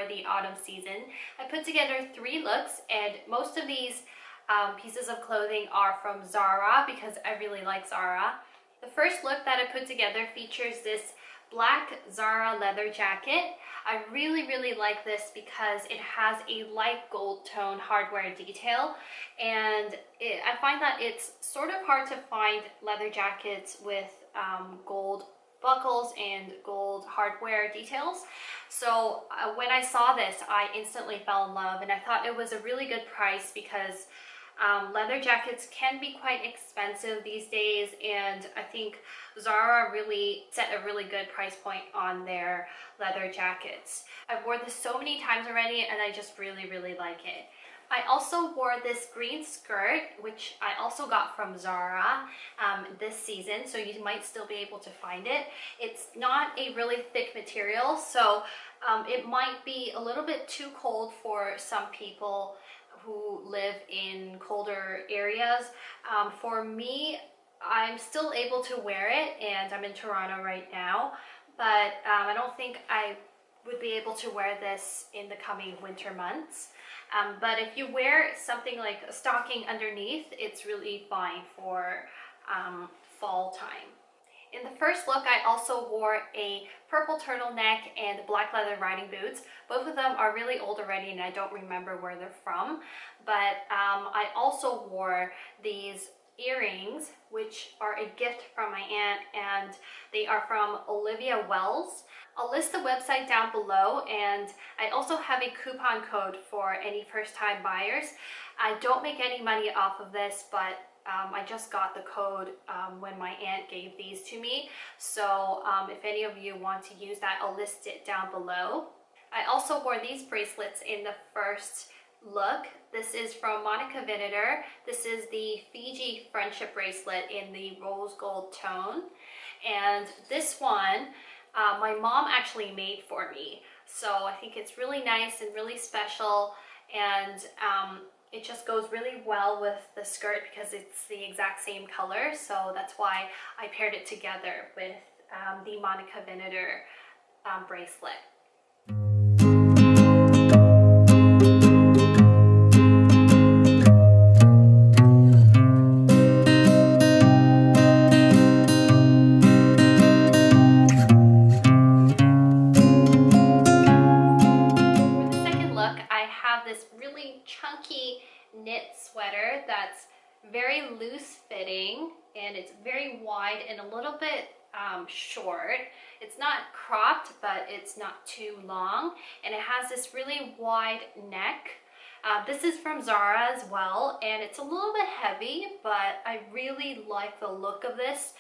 for the autumn season. I put together 3 looks, and most of these pieces of clothing are from Zara because I really like Zara. The first look that I put together features this black Zara leather jacket. I really like this because it has a light gold tone hardware detail, and I find that it's sort of hard to find leather jackets with gold buckles and gold hardware details. So when I saw this, I instantly fell in love, and I thought it was a really good price because leather jackets can be quite expensive these days, and I think Zara really set a really good price point on their leather jackets. I've worn this so many times already, and I just really like it. I also wore this green skirt, which I also got from Zara this season, so you might still be able to find it. It's not a really thick material, so it might be a little bit too cold for some people who live in colder areas. For me, I'm still able to wear it, and I'm in Toronto right now, but I don't think I would be able to wear this in the coming winter months. But if you wear something like a stocking underneath, it's really fine for fall time. In the first look, I also wore a purple turtleneck and black leather riding boots. Both of them are really old already, and I don't remember where they're from. But I also wore these earrings, which are a gift from my aunt, and they are from Olivia Wells. I'll list the website down below, and I also have a coupon code for any first-time buyers. I don't make any money off of this, but I just got the code when my aunt gave these to me. So if any of you want to use that, I'll list it down below. I also wore these bracelets in the first look. This is from Monica Vinader. This is the Fiji friendship bracelet in the rose gold tone. And this one, my mom actually made for me. So I think it's really nice and really special, and it just goes really well with the skirt because it's the exact same color. So that's why I paired it together with the Monica Vinader bracelet. Chunky knit sweater that's very loose fitting, and it's very wide and a little bit short. It's not cropped, but it's not too long, and it has this really wide neck. This is from Zara as well, and it's a little bit heavy, but I really like the look of this.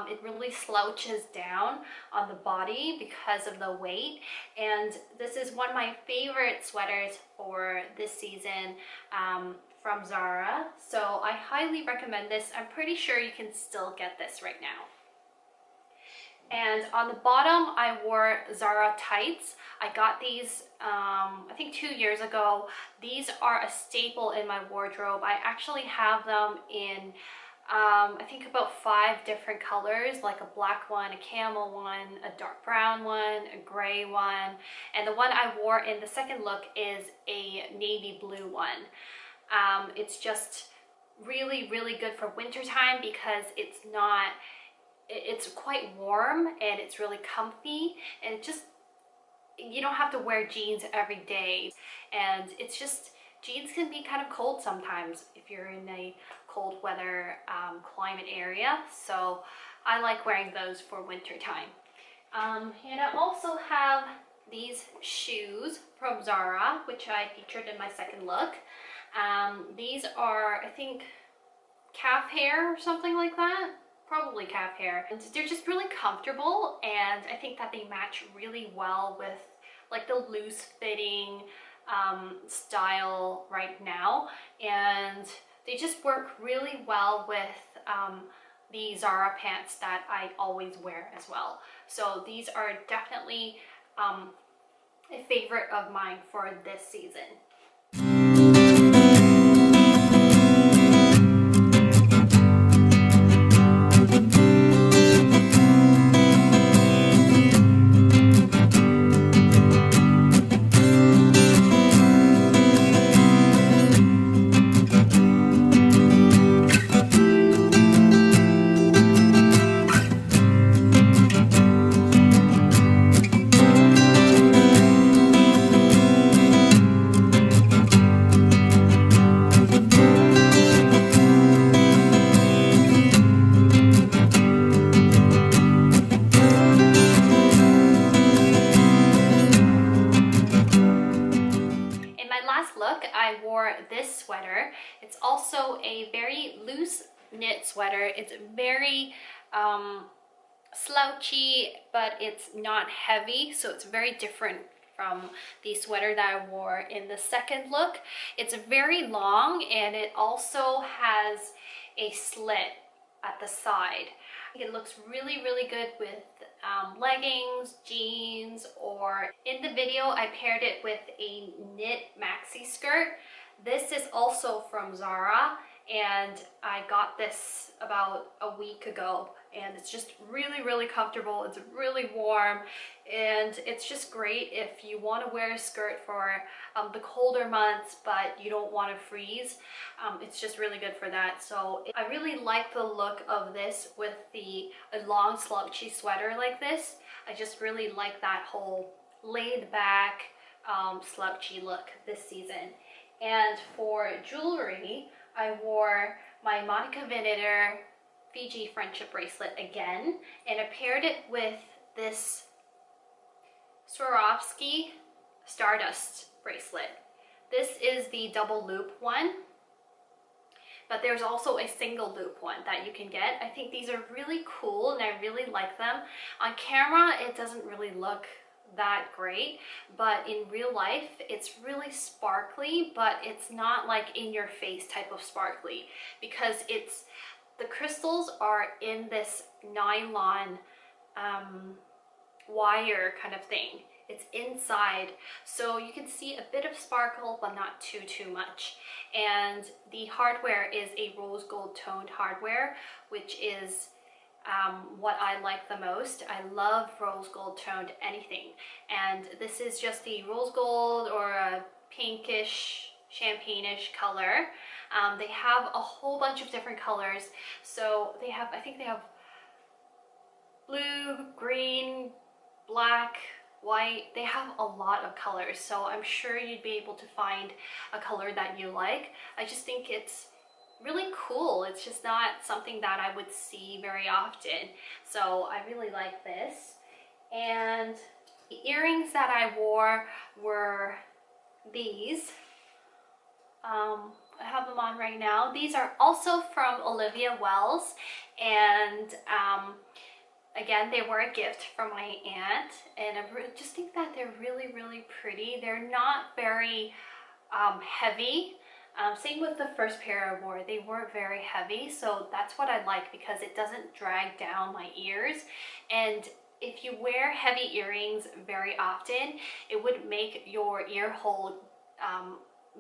It really slouches down on the body because of the weight, and this is one of my favorite sweaters for this season from Zara. So I highly recommend this. I'm pretty sure you can still get this right now. And on the bottom, I wore Zara tights. I got these, I think 2 years ago. These are a staple in my wardrobe. I actually have them in, I think about 5 different colors, like a black one, a camel one, a dark brown one, a gray one. And the one I wore in the second look is a navy blue one. It's just really good for wintertime because it's quite warm and it's really comfy, and it just, you don't have to wear jeans every day, and it's just, jeans can be kind of cold sometimes if you're in a cold weather climate area, so I like wearing those for winter time. And I also have these shoes from Zara, which I featured in my second look. These are, I think, calf hair or something like that. Probably calf hair. And they're just really comfortable, and I think that they match really well with like the loose fitting style right now, and they just work really well with the Zara pants that I always wear as well. So these are definitely a favorite of mine for this season. It's also a very loose knit sweater. It's very slouchy, but it's not heavy, so it's very different from the sweater that I wore in the second look. It's very long and it also has a slit at the side. It looks really, really good with leggings, jeans, or in the video I paired it with a knit maxi skirt. This is also from Zara and I got this about a week ago, and it's just really, really comfortable. It's really warm, and it's just great if you want to wear a skirt for the colder months but you don't want to freeze. It's just really good for that. So I really like the look of this with a long slouchy sweater like this. I just really like that whole laid back slouchy look this season. And for jewelry, I wore my Monica Vinader Fiji friendship bracelet again, and I paired it with this Swarovski Stardust bracelet. This is the double loop one, but there's also a single loop one that you can get. I think these are really cool and I really like them. On camera, it doesn't really look that great, but in real life it's really sparkly, but it's not like in your face type of sparkly, because the crystals are in this nylon wire kind of thing. It's inside, so you can see a bit of sparkle but not too much. And the hardware is a rose gold toned hardware, which is what I like the most. I love rose gold toned anything, and this is just the rose gold or a pinkish champagne-ish color. They have a whole bunch of different colors, so they have, I think they have blue, green, black, white. They have a lot of colors, so I'm sure you'd be able to find a color that you like. I just think it's really cool. It's just not something that I would see very often, so I really like this. And the earrings that I wore were these. I have them on right now. These are also from Olivia Wells, and again, they were a gift from my aunt, and I just think that they're really, really pretty. They're not very heavy. Same with the first pair I wore. They weren't very heavy, so that's what I like because it doesn't drag down my ears. And if you wear heavy earrings very often, it would make your ear hole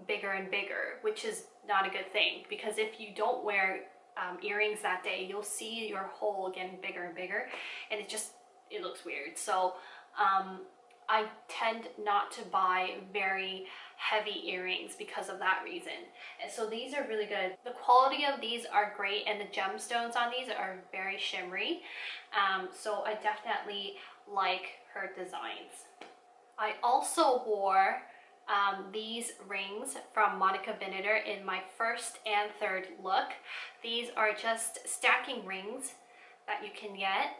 bigger and bigger, which is not a good thing, because if you don't wear earrings that day, you'll see your hole getting bigger and bigger, and it looks weird. So I tend not to buy very heavy earrings because of that reason. And so these are really good. The quality of these are great, and the gemstones on these are very shimmery. So I definitely like her designs. I also wore these rings from Monica Vinader in my first and third look. These are just stacking rings that you can get.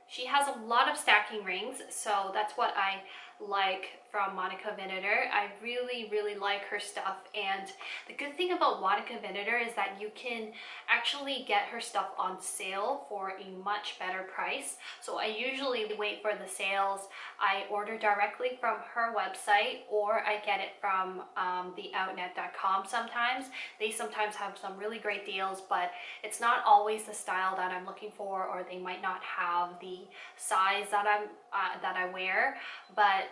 She has a lot of stacking rings, so that's what I like from Monica Vinader. I really, really like her stuff, and the good thing about Monica Vinader is that you can actually get her stuff on sale for a much better price. So I usually wait for the sales. I order directly from her website, or I get it from theoutnet.com sometimes. They sometimes have some really great deals, but it's not always the style that I'm looking for, or they might not have the size that I wear. But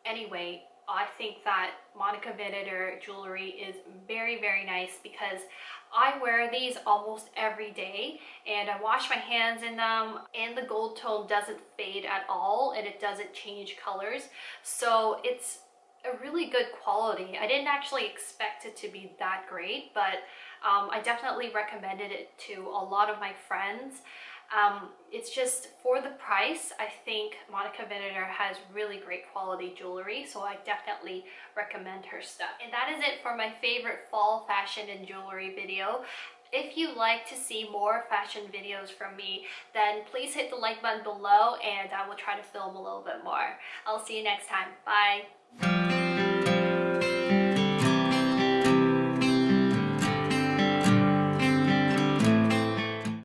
anyway, I think that Monica Vinader jewelry is very, very nice because I wear these almost every day, and I wash my hands in them, and the gold tone doesn't fade at all, and it doesn't change colors. So it's a really good quality. I didn't actually expect it to be that great, but I definitely recommended it to a lot of my friends. It's just, for the price, I think Monica Vinader has really great quality jewelry, so I definitely recommend her stuff. And that is it for my favorite fall fashion and jewelry video. If you like to see more fashion videos from me, then please hit the like button below, and I will try to film a little bit more. I'll see you next time. Bye!